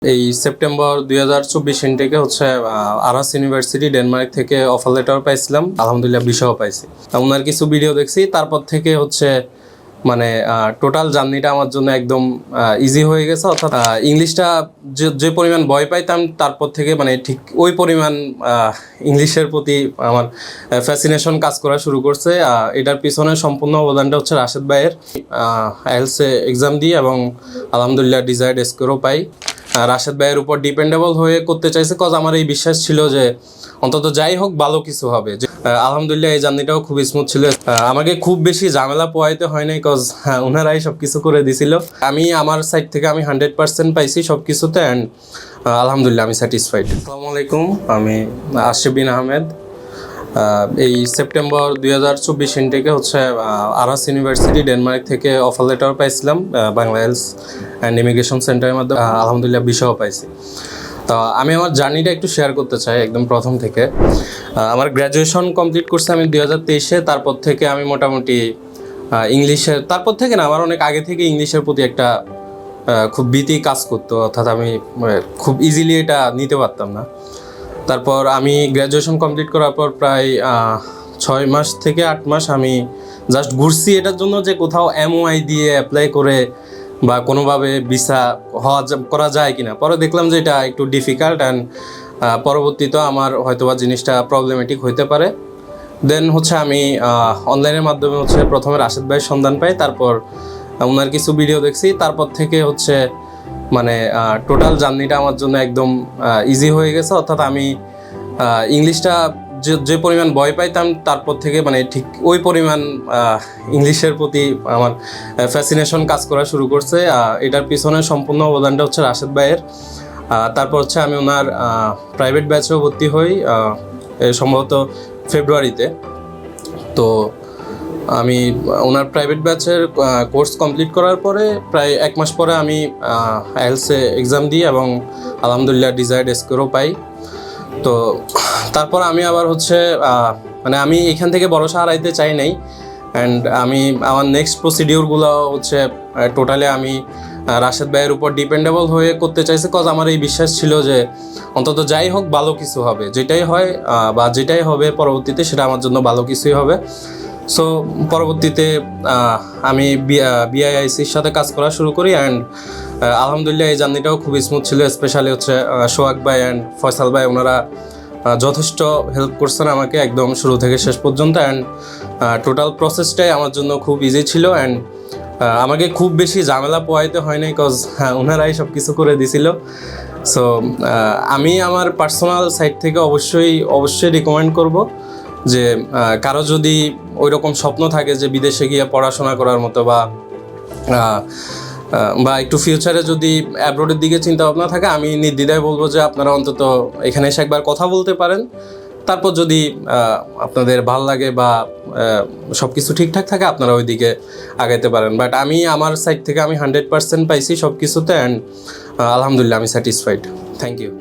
এই সেপ্টেম্বর 2024 ইনটেকে হচ্ছে আরাস university Denmark থেকে অফার লেটার পাইছিলাম, আলহামদুলিল্লাহ বিষয়ও পাইছি। ওনার কিছু ভিডিও দেখছি, তারপর থেকে হচ্ছে মানে টোটাল জার্নিটা আমার জন্য একদম ইজি হয়ে গেছে। অর্থাৎ ইংলিশটা যে পরিমাণ ভয় পাইতাম তারপর থেকে মানে ঠিক ওই পরিমাণ ইংলিশের প্রতি আমার ফ্যাসিনেশন কাজ করা শুরু করছে। এটার পিছনে সম্পূর্ণ অবদানটা হচ্ছে রাশেদ ভাইয়ের। আইএলটিএস এক্সাম দিই এবং আলহামদুলিল্লাহ ডিজায়ার্ড স্কোরও পাই। রাশেদ ভাইয়ের উপর ডিপেন্ডেবল হয়ে করতে চাইছে, কজ আমার এই বিশ্বাস ছিল যে অন্তত যাই হোক ভালো কিছু হবে। আলহামদুলিল্লাহ এই জার্নিটাও খুব স্মুথ ছিল। আমাকে খুব বেশি ঝামেলা পোয়াইতে হয়নি, কজ ওনারাই সব কিছু করে দিছিল। আমি আমার সাইড থেকে আমি 100% পাইছি সব কিছুতে, অ্যান্ড আলহামদুলিল্লাহ আমি স্যাটিসফাইড। আসসালামু আলাইকুম, আমি আশরাফ বিন আহমেদ। এই সেপ্টেম্বর 2024 ইনটেকে হচ্ছে আরাস ইউনিভার্সিটি ডেনমার্ক থেকে অফার লেটার পাইছিলাম বাংলা আইএলটিএস অ্যান্ড ইমিগ্রেশন সেন্টারের মাধ্যমে, আলহামদুলিল্লাহ বিষয়ও পাইছি। তো আমি আমার জার্নিটা একটু শেয়ার করতে চাই একদম প্রথম থেকে। আমার গ্র্যাজুয়েশন কমপ্লিট করছি আমি 2023-এ। তারপর থেকে আমি মোটামুটি ইংলিশের, তারপর থেকে না, আমার অনেক আগে থেকে ইংলিশের প্রতি একটা খুব ভীতি কাজ করতো। অর্থাৎ আমি খুব ইজিলি এটা নিতে পারতাম না। তারপর আমি গ্র্যাজুয়েশন কমপ্লিট করার পর প্রায় 6 মাস থেকে 8 মাস আমি জাস্ট ঘুরছি এটার জন্য যে কোথাও MOI দিয়ে অ্যাপ্লাই করে বা কোনোভাবে ভিসা করা যায় কিনা। পরে দেখলাম যে এটা একটু ডিফিকাল্ট, অ্যান্ড পরবর্তীতে আমার হয়তোবা জিনিসটা প্রবলেমেটিক হইতে পারে। দেন হচ্ছে আমি অনলাইনের মাধ্যমে হচ্ছে প্রথমে রাশেদ ভাইয়ের সন্ধান পাই, তারপর ওনার কিছু ভিডিও দেখছি, তারপর থেকে হচ্ছে মানে টোটাল জার্নিটা আমার জন্য একদম ইজি হয়ে গেছে। অর্থাৎ আমি ইংলিশটা যে পরিমাণ ভয় পাইতাম তারপর থেকে মানে ঠিক ওই পরিমাণ ইংলিশের প্রতি আমার ফ্যাসিনেশন কাজ করা শুরু করছে। এটার পিছনে সম্পূর্ণ অবদানটা হচ্ছে রাশেদ ভাইয়ের। তারপর হচ্ছে আমি ওনার প্রাইভেট ব্যাচেও ভর্তি হই সম্ভবত ফেব্রুয়ারিতে। তো আমি ওনার প্রাইভেট ব্যাচের কোর্স কমপ্লিট করার পরে প্রায় 1 মাস পরে আমি আইএলটিএস এক্সাম দিই এবং আলহামদুলিল্লাহ ডিজায়ার্ড স্কোরও পাই। তো তারপর আমি আবার হচ্ছে মানে আমি এখান থেকে ভরসা হারাইতে চাই নাই, অ্যান্ড আমি আমার নেক্সট প্রসিডিওরগুলো হচ্ছে টোটালি আমি রাশেদ ভাইয়ের উপর ডিপেন্ডেবল হয়ে করতে চাইছি, কজ আমার এই বিশ্বাস ছিল যে অন্তত যাই হোক ভালো কিছু হবে। যেটাই হয় বা যেটাই হবে পরবর্তীতে সেটা আমার জন্য ভালো কিছুই হবে। সো পরবর্তীতে আমি BIICর সাথে কাজ করা শুরু করি, অ্যান্ড আলহামদুলিল্লাহ এই জার্নিটাও খুব স্মুথ ছিল। স্পেশালি হচ্ছে সোহাগ ভাই অ্যান্ড ফয়সাল ভাই, ওনারা যথেষ্ট হেল্প করছেন আমাকে একদম শুরু থেকে শেষ পর্যন্ত, অ্যান্ড টোটাল প্রসেসটাই আমার জন্য খুব ইজি ছিল, অ্যান্ড আমাকে খুব বেশি ঝামেলা পোয়াইতে হয়নি, কজ ওনারাই সব কিছু করে দিছিল। সো আমি আমার পার্সোনাল সাইড থেকে অবশ্যই রিকমেন্ড করব যে কারো যদি ওই রকম স্বপ্ন থাকে যে বিদেশে গিয়ে পড়াশোনা করার মতো বা একটু ফিউচারে যদি অ্যাব্রোডের দিকে চিন্তা ভাবনা থাকে, আমি নির্দ্বিধায় বলবো যে আপনারা অন্তত এখানে এসে একবার কথা বলতে পারেন। তারপর যদি আপনাদের ভালো লাগে বা সব কিছু ঠিকঠাক থাকে আপনারা ওই দিকে আগাইতে পারেন। বাট আমি আমার সাইড থেকে আমি 100% পাইছি সব কিছুতে, অ্যান্ড আলহামদুলিল্লাহ আমি স্যাটিসফাইড। Thank you.